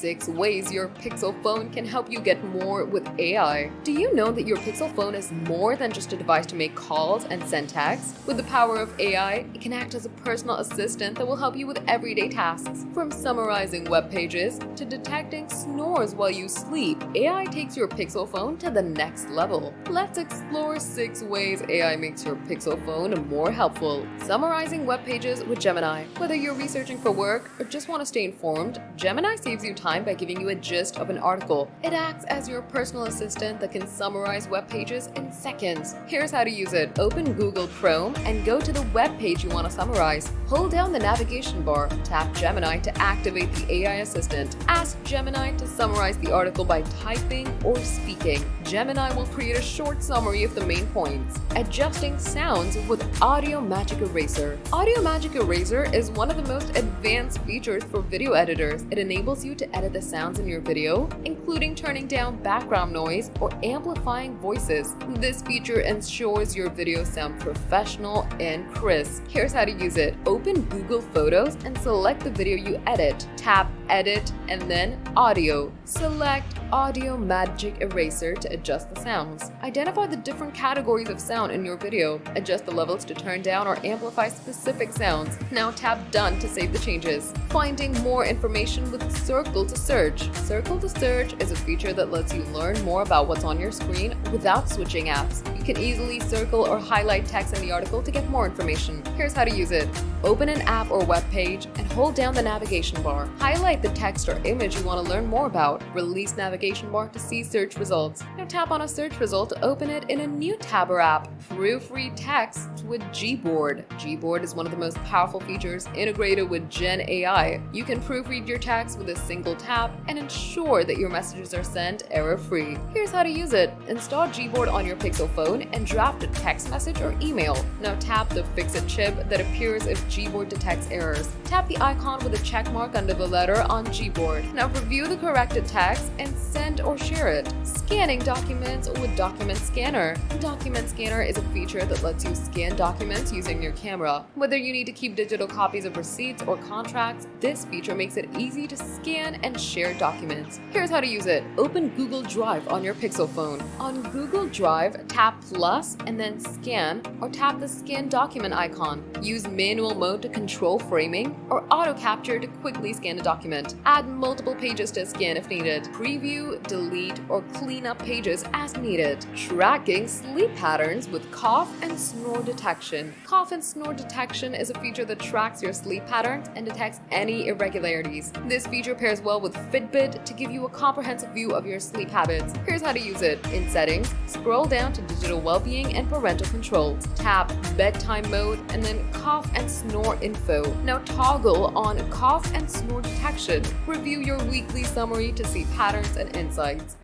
6 ways your Pixel phone can help you get more with AI. Do you know that your Pixel phone is more than just a device to make calls and send texts? With the power of AI, it can act as a personal assistant that will help you with everyday tasks. From summarizing web pages to detecting snores while you sleep, AI takes your Pixel phone to the next level. Let's explore 6 ways AI makes your Pixel phone more helpful. Summarizing web pages with Gemini. Whether you're researching for work or just want to stay informed, Gemini saves you time by giving you a gist of an article. It acts as your personal assistant that can summarize web pages in seconds. Here's how to use it. Open Google Chrome and go to the web page you want to summarize. Hold down the navigation bar. Tap Gemini to activate the AI assistant. Ask Gemini to summarize the article by typing or speaking. Gemini will create a short summary of the main points. Adjusting sounds with Audio Magic Eraser. Audio Magic Eraser is one of the most advanced features for video editors. It enables you to edit the sounds in your video, including turning down background noise or amplifying voices. This feature ensures your videos sound professional and crisp. Here's how to use it. Open Google Photos and select the video you edit. Tap Edit and then Audio. Select Audio Magic Eraser to adjust the sounds. Identify the different categories of sound in your video. Adjust the levels to turn down or amplify specific sounds. Now tap Done to save the changes. Finding more information with Circle to Search. Circle to Search is a feature that lets you learn more about what's on your screen without switching apps. You can easily circle or highlight text in the article to get more information. Here's how to use it. Open an app or web page and hold down the navigation bar. Highlight the text or image you want to learn more about. Release navigation bar to see search results. Now tap on a search result to open it in a new tab or app. Proofread text with Gboard. Gboard is one of the most powerful features integrated with Gen AI. You can proofread your text with a single tap and ensure that your messages are sent error-free. Here's how to use it. Install Gboard on your Pixel phone and draft a text message or email. Now tap the Fix-It chip that appears if Gboard detects errors. Tap the icon with a check mark under the letter on Gboard. Now review the corrected text and send or share it. Scanning documents with Document Scanner. Document Scanner is a feature that lets you scan documents using your camera. Whether you need to keep digital copies of receipts or contracts, this feature makes it easy to scan and share documents. Here's how to use it. Open Google Drive on your Pixel phone. On Google Drive, tap plus and then scan or tap the scan document icon. Use manual mode to control framing or auto capture to quickly scan a document. Add multiple pages to scan if needed. Preview, delete, or clean up pages as needed. Tracking sleep patterns with cough and snore detection. Cough and snore detection is a feature that tracks your sleep patterns and detects any irregularities. This feature pairs well with Fitbit to give you a comprehensive view of your sleep habits. Here's how to use it. In Settings, scroll down to Digital Wellbeing and Parental Controls. Tap Bedtime Mode and then Cough and Snore Info. Now toggle on Cough and Snore Detection. Review your weekly summary to see patterns and insights.